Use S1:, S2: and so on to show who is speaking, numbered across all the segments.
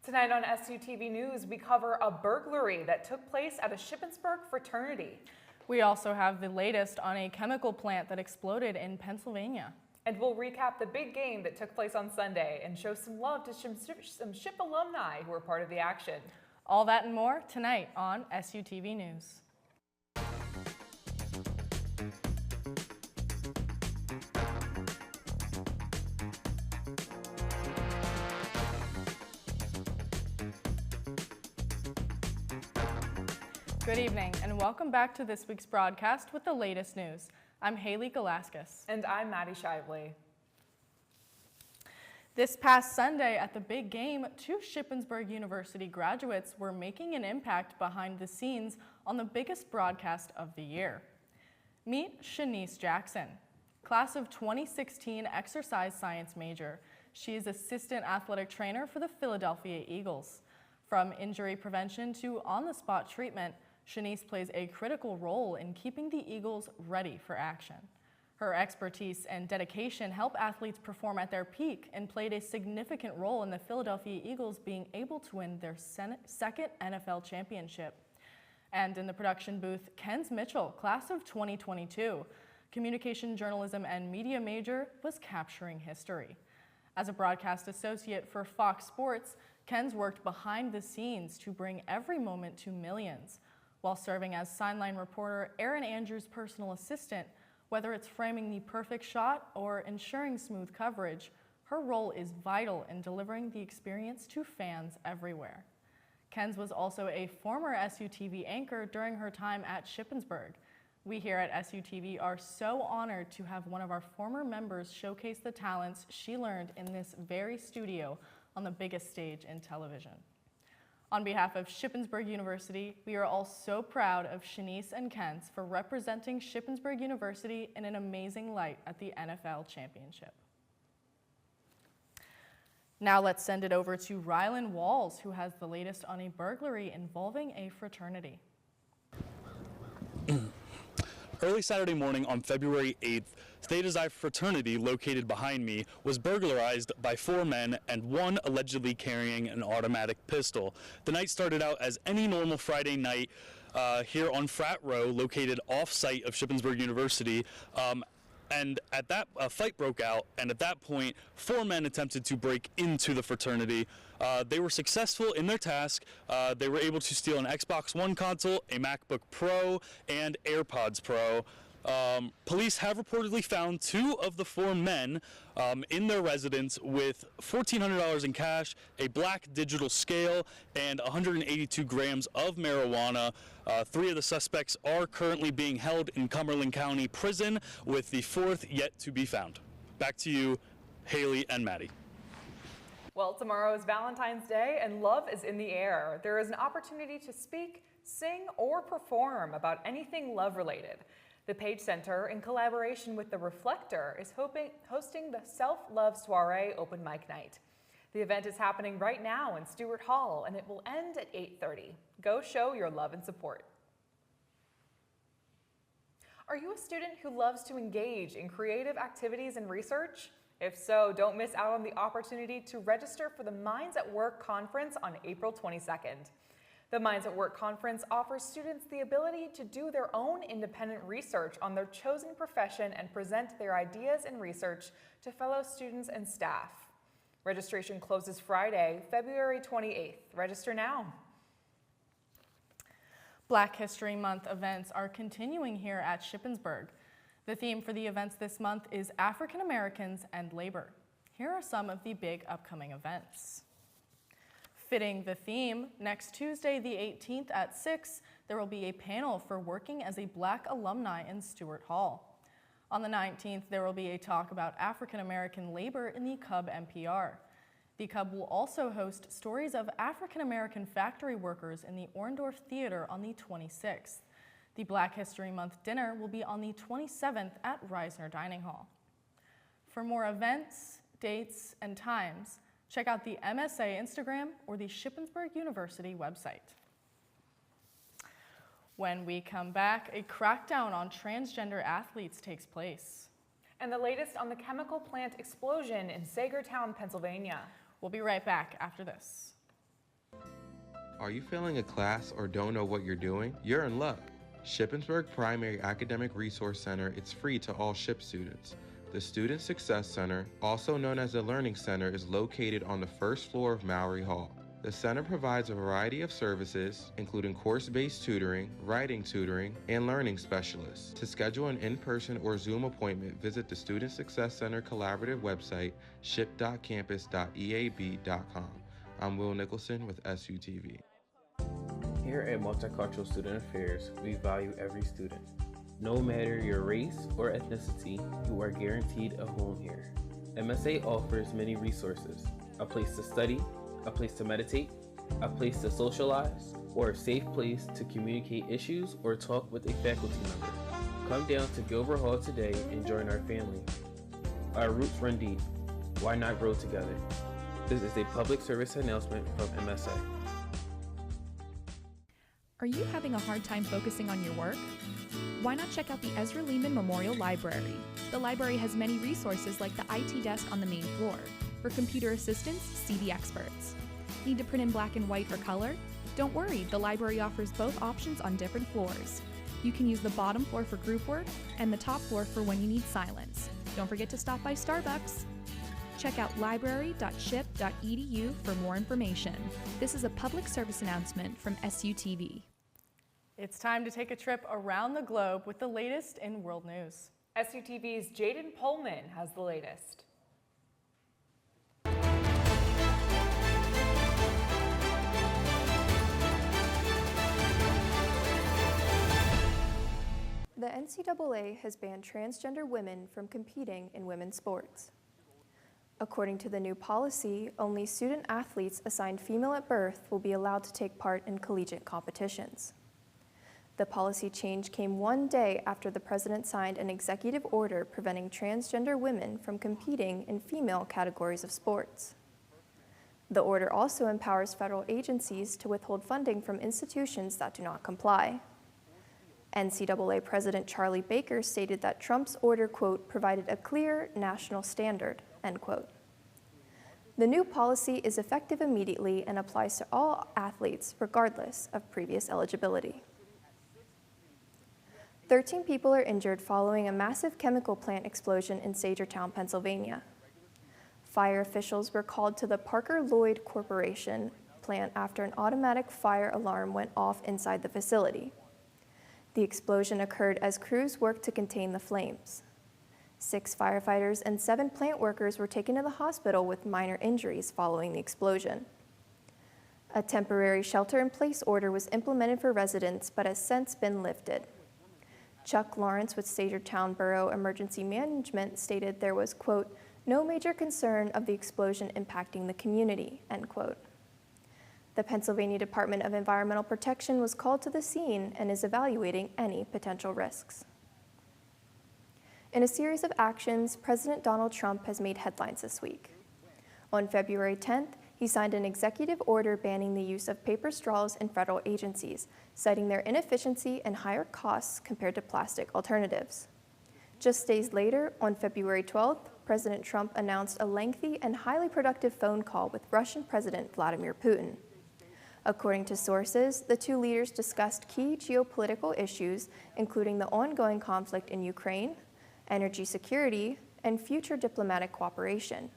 S1: Tonight on SUTV News, we cover a burglary that took place at a Shippensburg fraternity.
S2: We also have the latest on a chemical plant that exploded in Pennsylvania.
S1: And we'll recap the big game that took place on Sunday and show some love to some Ship alumni who were part of the action.
S2: All that and more tonight on SUTV News. Good evening and welcome back to this week's broadcast with the latest news. I'm Haley Galaskis.
S1: And I'm Maddie Shively.
S2: This past Sunday at the big game, 2 Shippensburg University graduates were making an impact behind the scenes on the biggest broadcast of the year. Meet Shanice Jackson, class of 2016 exercise science major. She is assistant athletic trainer for the Philadelphia Eagles. From injury prevention to on-the-spot treatment, Shanice plays a critical role in keeping the Eagles ready for action. Her expertise and dedication help athletes perform at their peak and played a significant role in the Philadelphia Eagles being able to win their second NFL championship. And in the production booth, Kenz Mitchell, class of 2022, communication journalism and media major, was capturing history. As a broadcast associate for Fox Sports, Kenz worked behind the scenes to bring every moment to millions. While serving as sideline reporter, Aaron Andrews' personal assistant, whether it's framing the perfect shot or ensuring smooth coverage, her role is vital in delivering the experience to fans everywhere. Kenz was also a former SUTV anchor during her time at Shippensburg. We here at SUTV are so honored to have one of our former members showcase the talents she learned in this very studio on the biggest stage in television. On behalf of Shippensburg University, we are all so proud of Shanice and Kenz for representing Shippensburg University in an amazing light at the NFL Championship. Now let's send it over to Rylan Walls, who has the latest on a burglary involving a fraternity.
S3: Early Saturday morning on February 8th, Theta Xi fraternity located behind me was burglarized by 4 men and 1 allegedly carrying an automatic pistol. The night started out as any normal Friday night here on Frat Row, located off-site of Shippensburg University. And at that, a fight broke out, and at that point, 4 men attempted to break into the fraternity. They were successful in their task. They were able to steal an Xbox One console, a MacBook Pro, and AirPods Pro. Police have reportedly found 2 of the 4 men in their residence with $1,400 in cash, a black digital scale, and 182 grams of marijuana. 3 of the suspects are currently being held in Cumberland County Prison, with the 4th yet to be found. Back to you, Haley and Maddie.
S1: Well, tomorrow is Valentine's Day and love is in the air. There is an opportunity to speak, sing, or perform about anything love-related. The Page Center, in collaboration with The Reflector, is hosting the Self-Love Soiree Open Mic Night. The event is happening right now in Stewart Hall, and it will end at 8:30. Go show your love and support. Are you a student who loves to engage in creative activities and research? If so, don't miss out on the opportunity to register for the Minds at Work Conference on April 22nd. The Minds at Work Conference offers students the ability to do their own independent research on their chosen profession and present their ideas and research to fellow students and staff. Registration closes Friday, February 28th. Register now.
S2: Black History Month events are continuing here at Shippensburg. The theme for the events this month is African Americans and Labor. Here are some of the big upcoming events. Fitting the theme, next Tuesday the 18th at 6, there will be a panel for working as a Black alumni in Stewart Hall. On the 19th, there will be a talk about African American labor in the Cub NPR. The Cub will also host stories of African American factory workers in the Orndorff Theater on the 26th. The Black History Month dinner will be on the 27th at Reisner Dining Hall. For more events, dates, and times, check out the MSA Instagram or the Shippensburg University website. When we come back, a crackdown on transgender athletes takes place.
S1: And the latest on the chemical plant explosion in Sagertown, Pennsylvania.
S2: We'll be right back after this.
S4: Are you failing a class or don't know what you're doing? You're in luck. Shippensburg Primary Academic Resource Center is free to all SHIP students. The Student Success Center, also known as the Learning Center, is located on the first floor of Mowry Hall. The center provides a variety of services, including course-based tutoring, writing tutoring, and learning specialists. To schedule an in-person or Zoom appointment, visit the Student Success Center collaborative website, ship.campus.eab.com. I'm Will Nicholson with SUTV.
S5: Here at Multicultural Student Affairs, we value every student. No matter your race or ethnicity, you are guaranteed a home here. MSA offers many resources: a place to study, a place to meditate, a place to socialize, or a safe place to communicate issues or talk with a faculty member. Come down to Gilbert Hall today and join our family. Our roots run deep. Why not grow together? This is a public service announcement from MSA.
S6: Are you having a hard time focusing on your work? Why not check out the Ezra Lehman Memorial Library? The library has many resources like the IT desk on the main floor. For computer assistants, see the experts. Need to print in black and white or color? Don't worry, the library offers both options on different floors. You can use the bottom floor for group work and the top floor for when you need silence. Don't forget to stop by Starbucks. Check out library.ship.edu for more information. This is a public service announcement from SUTV.
S2: It's time to take a trip around the globe with the latest in world news.
S1: SUTV's Jaden Pullman has the latest.
S7: The NCAA has banned transgender women from competing in women's sports. According to the new policy, only student athletes assigned female at birth will be allowed to take part in collegiate competitions. The policy change came one day after the president signed an executive order preventing transgender women from competing in female categories of sports. The order also empowers federal agencies to withhold funding from institutions that do not comply. NCAA President Charlie Baker stated that Trump's order, quote, provided a clear national standard, end quote. The new policy is effective immediately and applies to all athletes regardless of previous eligibility. 13 people are injured following a massive chemical plant explosion in Sagertown, Pennsylvania. Fire officials were called to the Parker Lloyd Corporation plant after an automatic fire alarm went off inside the facility. The explosion occurred as crews worked to contain the flames. 6 firefighters and 7 plant workers were taken to the hospital with minor injuries following the explosion. A temporary shelter-in-place order was implemented for residents but has since been lifted. Chuck Lawrence with Sagertown Borough Emergency Management stated there was, quote, no major concern of the explosion impacting the community, end quote. The Pennsylvania Department of Environmental Protection was called to the scene and is evaluating any potential risks. In a series of actions, President Donald Trump has made headlines this week. On February 10th, he signed an executive order banning the use of paper straws in federal agencies, citing their inefficiency and higher costs compared to plastic alternatives. Just days later, on February 12th, President Trump announced a lengthy and highly productive phone call with Russian President Vladimir Putin. According to sources, the two leaders discussed key geopolitical issues, including the ongoing conflict in Ukraine, energy security, and future diplomatic cooperation.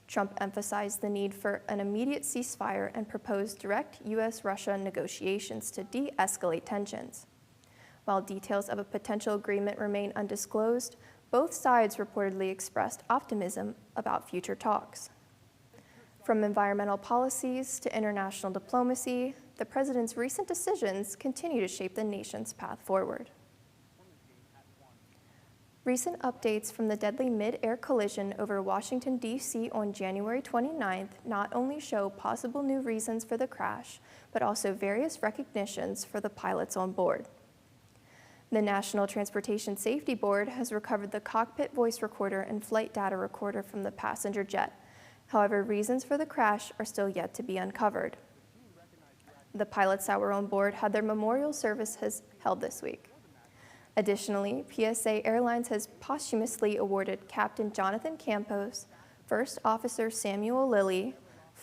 S7: Trump emphasized the need for an immediate ceasefire and proposed direct U.S.-Russia negotiations to de-escalate tensions. While details of a potential agreement remain undisclosed, both sides reportedly expressed optimism about future talks. From environmental policies to international diplomacy, the president's recent decisions continue to shape the nation's path forward. Recent updates from the deadly mid-air collision over Washington, D.C. on January 29th not only show possible new reasons for the crash, but also various recognitions for the pilots on board. The National Transportation Safety Board has recovered the cockpit voice recorder and flight data recorder from the passenger jet. However, reasons for the crash are still yet to be uncovered. The pilots that were on board had their memorial services held this week. Additionally, PSA Airlines has posthumously awarded Captain Jonathan Campos, First Officer Samuel Lilly,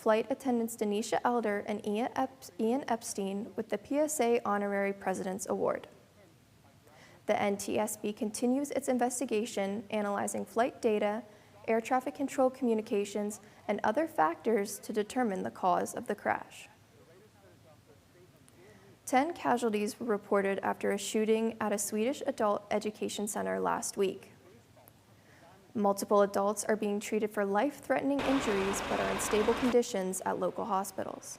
S7: flight attendants Denisha Elder and Ian Epstein with the PSA Honorary President's Award. The NTSB continues its investigation, analyzing flight data, air traffic control communications, and other factors to determine the cause of the crash. 10 casualties were reported after a shooting at a Swedish adult education center last week. Multiple adults are being treated for life-threatening injuries but are in stable conditions at local hospitals.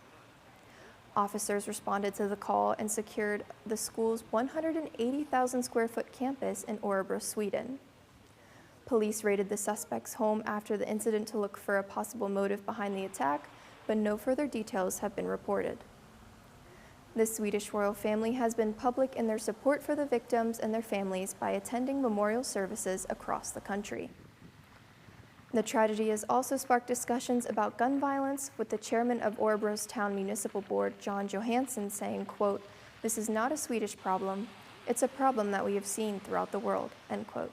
S7: Officers responded to the call and secured the school's 180,000 square foot campus in Örebro, Sweden. Police raided the suspect's home after the incident to look for a possible motive behind the attack, but no further details have been reported. The Swedish royal family has been public in their support for the victims and their families by attending memorial services across the country. The tragedy has also sparked discussions about gun violence, with the chairman of Örebro's town municipal board, John Johansson, saying, quote, "This is not a Swedish problem. It's a problem that we have seen throughout the world," end quote.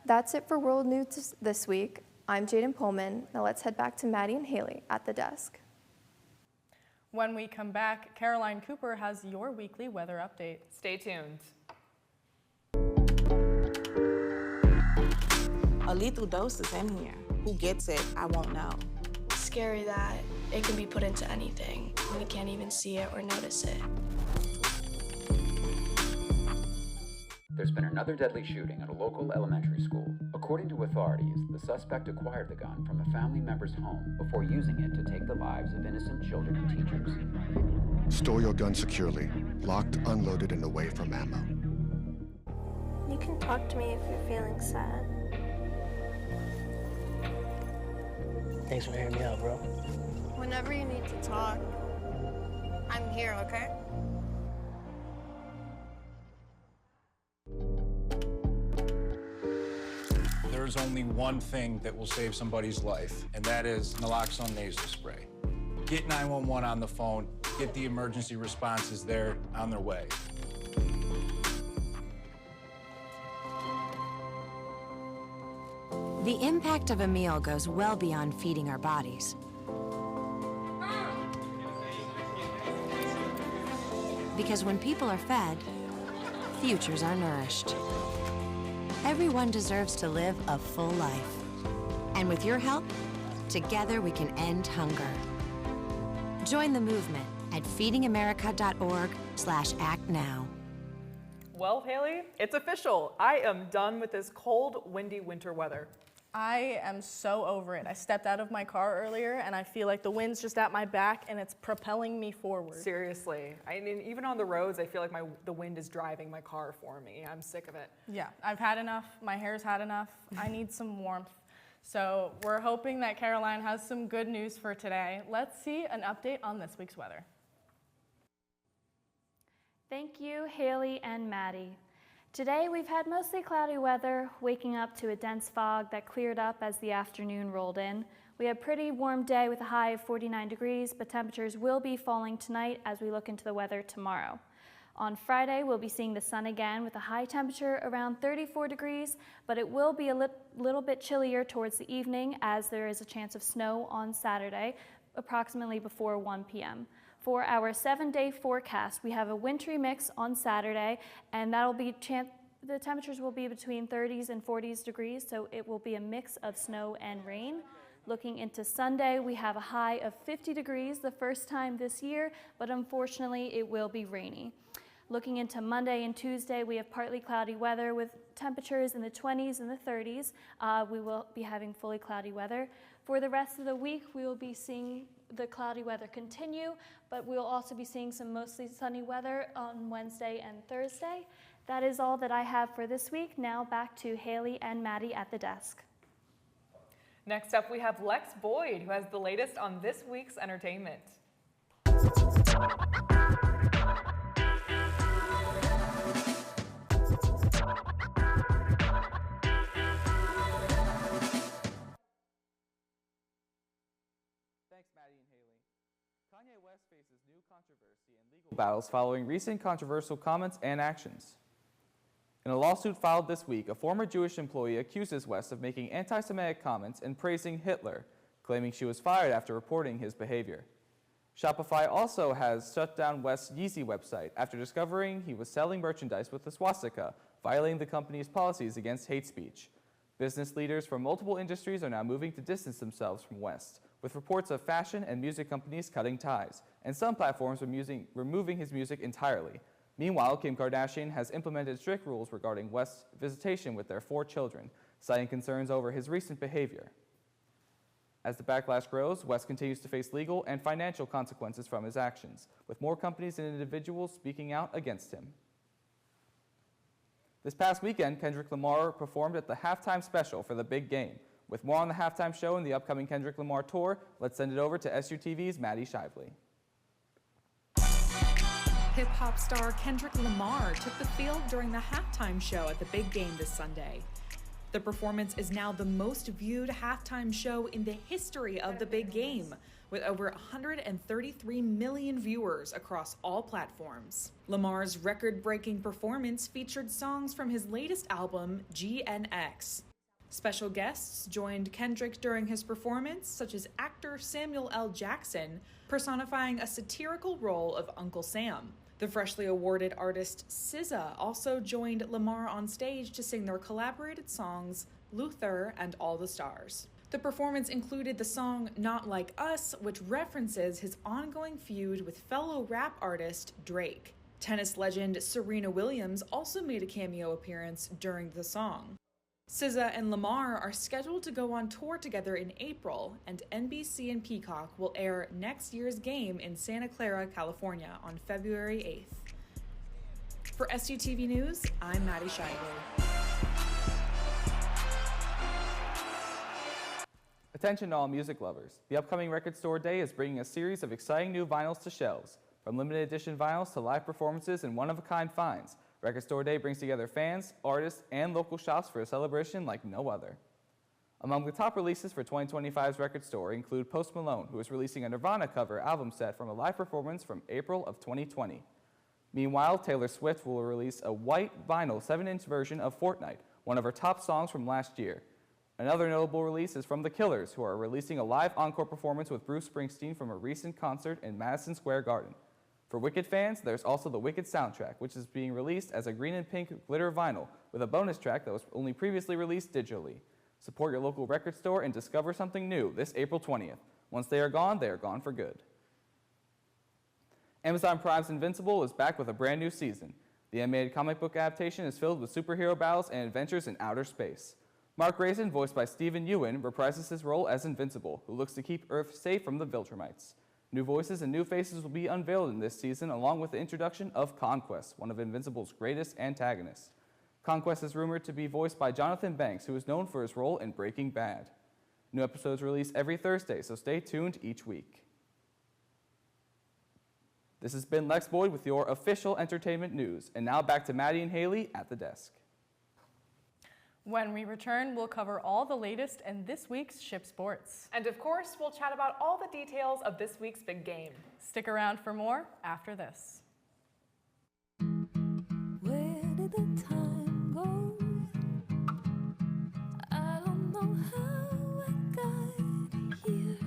S7: That's it for World News this week. I'm Jaden Pullman. Now let's head back to Maddie and Haley at the desk.
S2: When we come back, Caroline Cooper has your weekly weather update.
S1: Stay tuned.
S8: A lethal dose is in here. Who gets it, I won't know.
S9: It's scary that it can be put into anything, and we can't even see it or notice it.
S10: There's been another deadly shooting at a local elementary school. According to authorities, the suspect acquired the gun from a family member's home before using it to take the lives of innocent children and teachers.
S11: Store your gun securely, locked, unloaded, and away from ammo.
S12: You can talk to me if you're feeling sad.
S13: Thanks for hearing me out, bro.
S12: Whenever you need to talk, I'm here, okay?
S14: There's only one thing that will save somebody's life, and that is naloxone nasal spray. Get 911 on the phone, get the emergency responses there on their way.
S15: The impact of a meal goes well beyond feeding our bodies. Because when people are fed, futures are nourished. Everyone deserves to live a full life. And with your help, together we can end hunger. Join the movement at feedingamerica.org/actnow.
S1: Well, Haley, it's official. I am done with this cold, windy winter weather.
S2: I am so over it. I stepped out of my car earlier and I feel like the wind's just at my back and it's propelling me forward.
S1: Seriously. I mean, even on the roads, I feel like the wind is driving my car for me. I'm sick of it.
S2: Yeah, I've had enough. My hair's had enough. I need some warmth. So we're hoping that Caroline has some good news for today. Let's see an update on this week's weather.
S16: Thank you, Haley and Maddie. Today we've had mostly cloudy weather, waking up to a dense fog that cleared up as the afternoon rolled in. We had a pretty warm day with a high of 49 degrees, but temperatures will be falling tonight as we look into the weather tomorrow. On Friday, we'll be seeing the sun again with a high temperature around 34 degrees, but it will be a little bit chillier towards the evening as there is a chance of snow on Saturday, approximately before 1 p.m. For our 7-day forecast, we have a wintry mix on Saturday, and that'll be the temperatures will be between 30s and 40s degrees, so it will be a mix of snow and rain. Looking into Sunday, we have a high of 50 degrees the first time this year, but unfortunately it will be rainy. Looking into Monday and Tuesday, we have partly cloudy weather with temperatures in the 20s and the 30s. We will be having fully cloudy weather. For the rest of the week, we will be seeing the cloudy weather continue, but we'll also be seeing some mostly sunny weather on Wednesday and Thursday. That is all that I have for this week. Now back to Haley and Maddie at the desk.
S1: Next up, we have Lex Boyd, who has the latest on this week's entertainment.
S17: Kanye West faces new controversy and legal battles following recent controversial comments and actions. In a lawsuit filed this week, a former Jewish employee accuses West of making anti-Semitic comments and praising Hitler, claiming she was fired after reporting his behavior. Shopify also has shut down West's Yeezy website after discovering he was selling merchandise with the swastika, violating the company's policies against hate speech. Business leaders from multiple industries are now moving to distance themselves from West, with reports of fashion and music companies cutting ties, and some platforms removing his music entirely. Meanwhile, Kim Kardashian has implemented strict rules regarding West's visitation with their 4 children, citing concerns over his recent behavior. As the backlash grows, West continues to face legal and financial consequences from his actions, with more companies and individuals speaking out against him. This past weekend, Kendrick Lamar performed at the halftime special for The Big Game. With more on the halftime show and the upcoming Kendrick Lamar tour, let's send it over to SUTV's Maddie Shively.
S1: Hip-hop star Kendrick Lamar took the field during the halftime show at The Big Game this Sunday. The performance is now the most viewed halftime show in the history of The Big Game, with over 133 million viewers across all platforms. Lamar's record-breaking performance featured songs from his latest album, GNX. Special guests joined Kendrick during his performance, such as actor Samuel L. Jackson, personifying a satirical role of Uncle Sam. The freshly awarded artist SZA also joined Lamar on stage to sing their collaborated songs, Luther and All the Stars. The performance included the song Not Like Us, which references his ongoing feud with fellow rap artist Drake. Tennis legend Serena Williams also made a cameo appearance during the song. SZA and Lamar are scheduled to go on tour together in April, and NBC and Peacock will air next year's game in Santa Clara, California on February 8th. For SUTV News, I'm Maddie Shively.
S17: Attention all music lovers. The upcoming Record Store Day is bringing a series of exciting new vinyls to shelves. From limited edition vinyls to live performances and one-of-a-kind finds, Record Store Day brings together fans, artists, and local shops for a celebration like no other. Among the top releases for 2025's Record Store include Post Malone, who is releasing a Nirvana cover album set from a live performance from April of 2020. Meanwhile, Taylor Swift will release a white vinyl 7-inch version of Fortnite, one of her top songs from last year. Another notable release is from The Killers, who are releasing a live encore performance with Bruce Springsteen from a recent concert in Madison Square Garden. For Wicked fans, there's also the Wicked soundtrack, which is being released as a green and pink glitter vinyl, with a bonus track that was only previously released digitally. Support your local record store and discover something new this April 20th. Once they are gone for good. Amazon Prime's Invincible is back with a brand new season. The animated comic book adaptation is filled with superhero battles and adventures in outer space. Mark Raisin, voiced by Stephen Ewan, reprises his role as Invincible, who looks to keep Earth safe from the Viltrumites. New voices and new faces will be unveiled in this season, along with the introduction of Conquest, one of Invincible's greatest antagonists. Conquest is rumored to be voiced by Jonathan Banks, who is known for his role in Breaking Bad. New episodes release every Thursday, so stay tuned each week. This has been Lex Boyd with your official entertainment news, and now back to Maddie and Haley at the desk.
S2: When we return, we'll cover all the latest in this week's Ship Sports.
S1: And of course, we'll chat about all the details of this week's big game.
S2: Stick around for more after this.
S18: Where did the time go? I don't know how I got here.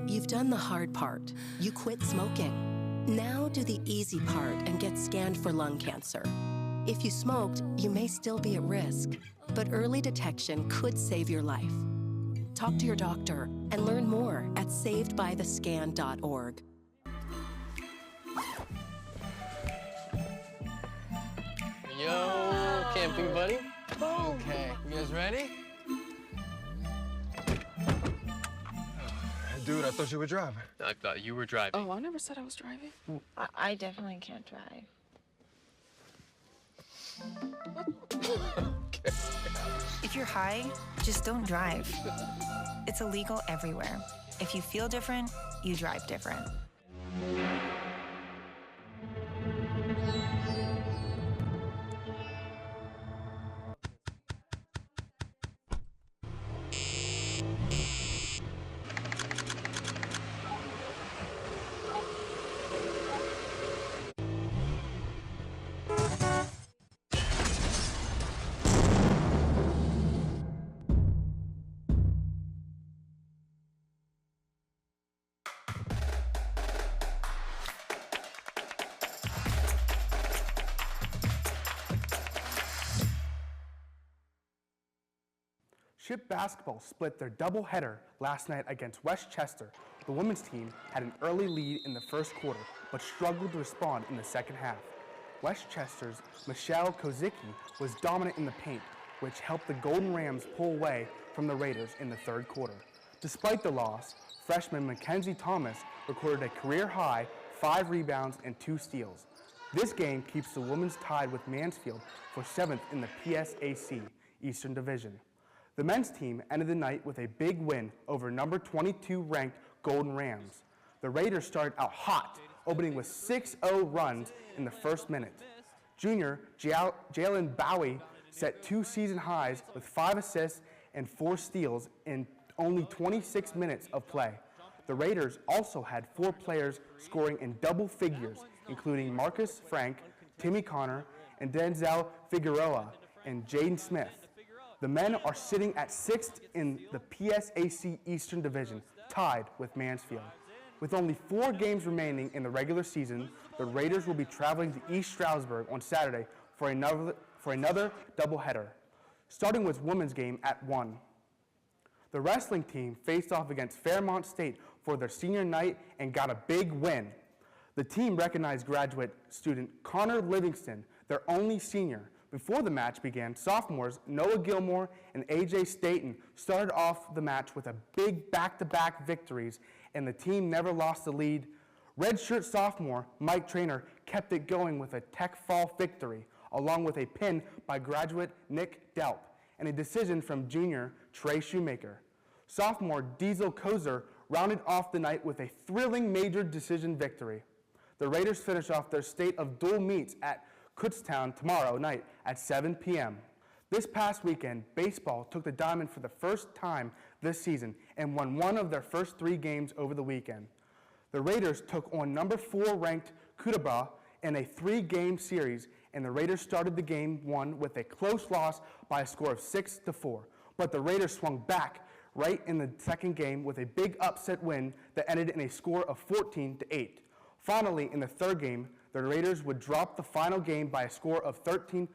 S19: You've done the hard part. You quit smoking. Now do the easy part and get scanned for lung cancer. If you smoked, you may still be at risk, but early detection could save your life. Talk to your doctor and learn more at savedbythescan.org.
S13: Yo, camping buddy. Okay, you guys ready?
S11: Dude, I thought you were driving.
S13: I thought you were driving.
S12: Oh, I never said I was driving.
S8: I definitely can't drive.
S11: Okay.
S20: If you're high, just don't drive. It's illegal everywhere. If you feel different, you drive different.
S21: Ship basketball split their doubleheader last night against Westchester. The women's team had an early lead in the first quarter, but struggled to respond in the second half. Westchester's Michelle Kozicki was dominant in the paint, which helped the Golden Rams pull away from the Raiders in the third quarter. Despite the loss, freshman Mackenzie Thomas recorded a career-high 5 rebounds and 2 steals. This game keeps the women's tied with Mansfield for 7th in the PSAC Eastern Division. The men's team ended the night with a big win over number 22 ranked Golden Rams. The Raiders started out hot, opening with 6-0 runs in the first minute. Junior Jalen Bowie set 2 season highs with 5 assists and 4 steals in only 26 minutes of play. The Raiders also had 4 players scoring in double figures, including Marcus Frank, Timmy Connor, and Denzel Figueroa, and Jaden Smith. The men are sitting at 6th in the PSAC Eastern Division, tied with Mansfield. With only 4 games remaining in the regular season, the Raiders will be traveling to East Stroudsburg on Saturday for another doubleheader, starting with women's game at 1. The wrestling team faced off against Fairmont State for their senior night and got a big win. The team recognized graduate student Connor Livingston, their only senior. Before the match began, sophomores Noah Gilmore and AJ Staten started off the match with a big back-to-back victories, and the team never lost the lead. Redshirt sophomore Mike Traynor kept it going with a Tech Fall victory, along with a pin by graduate Nick Delp and a decision from junior Trey Shoemaker. Sophomore Diesel Kozer rounded off the night with a thrilling major decision victory. The Raiders finish off their state of dual meets at Kutztown tomorrow night at 7 p.m. This past weekend, baseball took the diamond for the first time this season and won one of their first 3 games over the weekend. The Raiders took on number 4 ranked Kudaba in a 3-game series, and the Raiders started the game 1 with a close loss by a score of 6-4. But the Raiders swung back right in the second game with a big upset win that ended in a score of 14-8. Finally, in the third game, the Raiders would drop the final game by a score of 13-1.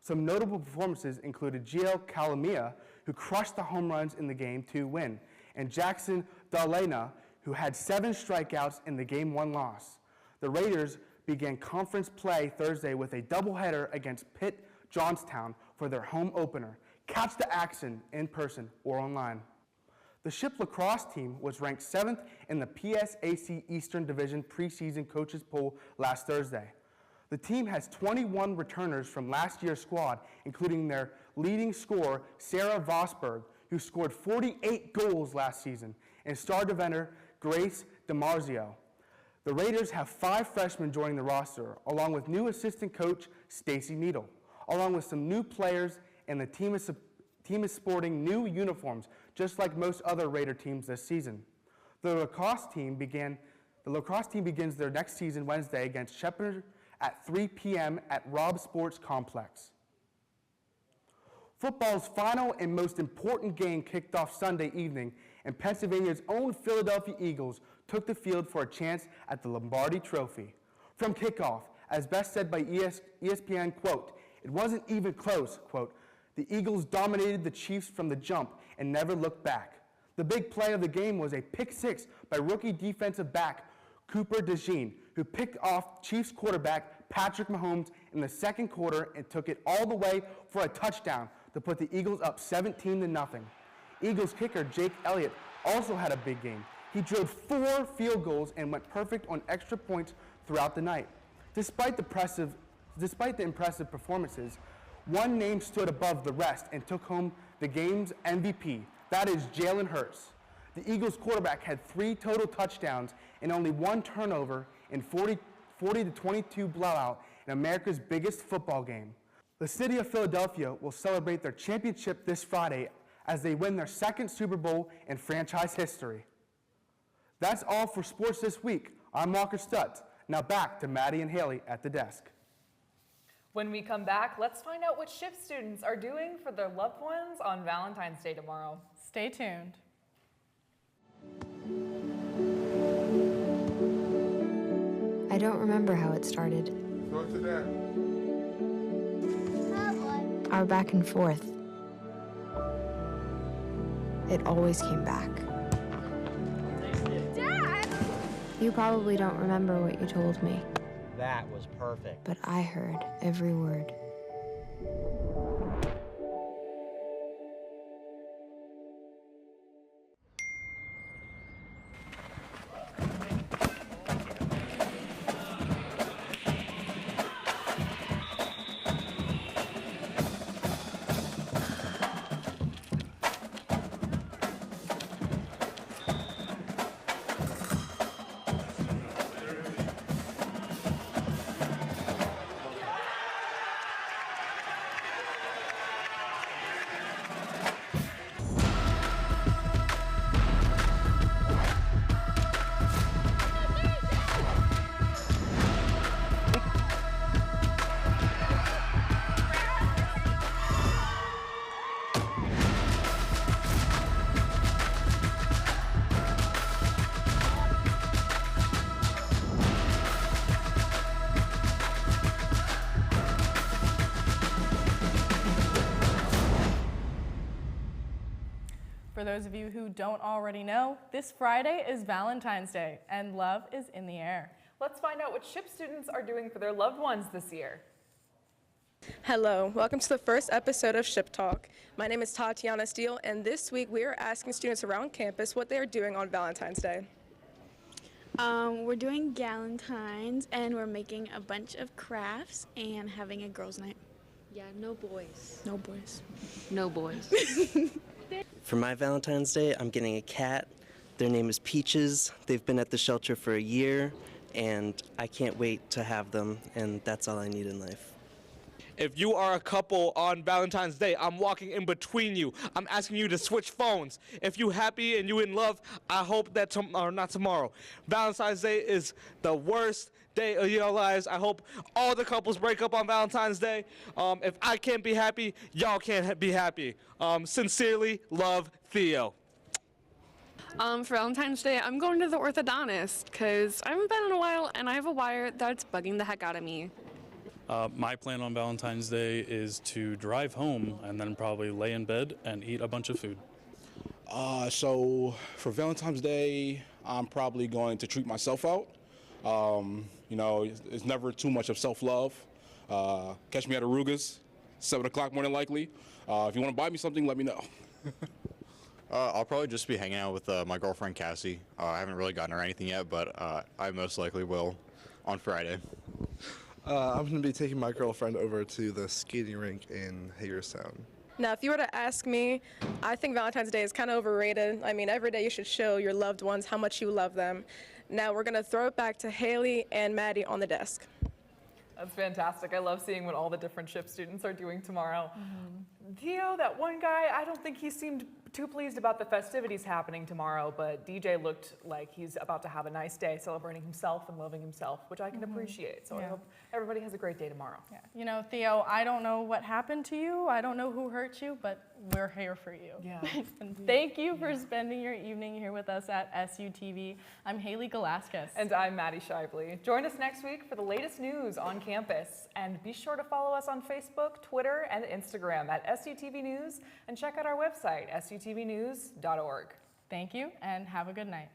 S21: Some notable performances included GL Calamia, who crushed the home runs in the Game 2 win, and Jackson Dalena, who had 7 strikeouts in the Game 1 loss. The Raiders began conference play Thursday with a doubleheader against Pitt Johnstown for their home opener. Catch the action in person or online. The Ship lacrosse team was ranked 7th in the PSAC Eastern Division preseason coaches poll last Thursday. The team has 21 returners from last year's squad, including their leading scorer, Sarah Vosberg, who scored 48 goals last season, and star defender Grace DiMarzio. The Raiders have 5 freshmen joining the roster, along with new assistant coach Stacy Needle, along with some new players, and the team is sporting new uniforms, just like most other Raider teams this season. The lacrosse team begins their next season Wednesday against Shepherd at 3 p.m. at Robb Sports Complex. Football's final and most important game kicked off Sunday evening, and Pennsylvania's own Philadelphia Eagles took the field for a chance at the Lombardi Trophy. From kickoff, as best said by ESPN, quote, "It wasn't even close," quote, "The Eagles dominated the Chiefs from the jump and never looked back." The big play of the game was a pick 6 by rookie defensive back Cooper DeJean, who picked off Chiefs quarterback Patrick Mahomes in the second quarter and took it all the way for a touchdown to put the Eagles up 17-0. Eagles kicker Jake Elliott also had a big game. He drilled 4 field goals and went perfect on extra points throughout the night. Despite the impressive performances, one name stood above the rest and took home the game's MVP. That is Jalen Hurts. The Eagles quarterback had 3 total touchdowns and only 1 turnover in 40-22 blowout in America's biggest football game. The city of Philadelphia will celebrate their championship this Friday as they win their 2nd Super Bowl in franchise history. That's all for sports this week. I'm Walker Stutz. Now back to Maddie and Haley at the desk.
S1: When we come back, let's find out what Ship students are doing for their loved ones on Valentine's Day tomorrow.
S2: Stay tuned.
S22: I don't remember how it started.
S23: Go to that.
S22: Our back and forth. it always came back.
S12: Dad!
S22: You probably don't remember what you told me,
S3: That was perfect.
S22: but I heard every word.
S2: For those of you who don't already know, this Friday is Valentine's Day, and love is in the air.
S1: Let's find out what SHIP students are doing for their loved ones this year.
S4: Hello, welcome to the first episode of ShipTalk. My name is Tatiana Steele, and this week we are asking students around campus what they are doing on Valentine's Day.
S23: We're doing Galentine's, and we're making a bunch of crafts and having a girls' night.
S24: Yeah, no boys.
S23: No boys.
S24: No boys.
S25: For my Valentine's Day, I'm getting a cat. Their name is Peaches. They've been at the shelter for a year, and I can't wait to have them, and that's all I need in life.
S26: If you are a couple on Valentine's Day, I'm walking in between you. I'm asking you to switch phones. If you happy and you in love, I hope that not tomorrow. Valentine's Day is the worst day of your lives. I hope all the couples break up on Valentine's Day. If I can't be happy, y'all can't be happy. Sincerely, love, Theo.
S27: For Valentine's Day, I'm going to the orthodontist because I haven't been in a while and I have a wire that's bugging the heck out of me.
S28: My plan on Valentine's Day is to drive home and then probably lay in bed and eat a bunch of food.
S29: So for Valentine's Day, I'm probably going to treat myself out. You know, it's never too much of self-love. Catch me at Aruga's, 7 o'clock more than likely. If you want to buy me something, let me know.
S30: I'll probably just be hanging out with my girlfriend, Cassie. I haven't really gotten her anything yet, but I most likely will on Friday.
S31: I'm going to be taking my girlfriend over to the skating rink in Hagerstown.
S4: Now, if you were to ask me, I think Valentine's Day is kind of overrated. I mean, every day you should show your loved ones how much you love them. Now we're going to throw it back to Haley and Maddie on the desk.
S1: That's fantastic. I love seeing what all the different SHIP students are doing tomorrow. Theo, that one guy, I don't think he seemed too pleased about the festivities happening tomorrow, but DJ looked like he's about to have a nice day celebrating himself and loving himself, which I can appreciate. So I hope everybody has a great day tomorrow.
S2: Yeah. You know, Theo, I don't know what happened to you. I don't know who hurt you, but we're here for you.
S1: Yeah.
S2: And thank you for spending your evening here with us at SUTV. I'm Haley Galaskas.
S1: And I'm Maddie Shively. Join us next week for the latest news on campus. And be sure to follow us on Facebook, Twitter, and Instagram at SUTV News, and check out our website, sutvnews.org.
S2: Thank you, and have a good night.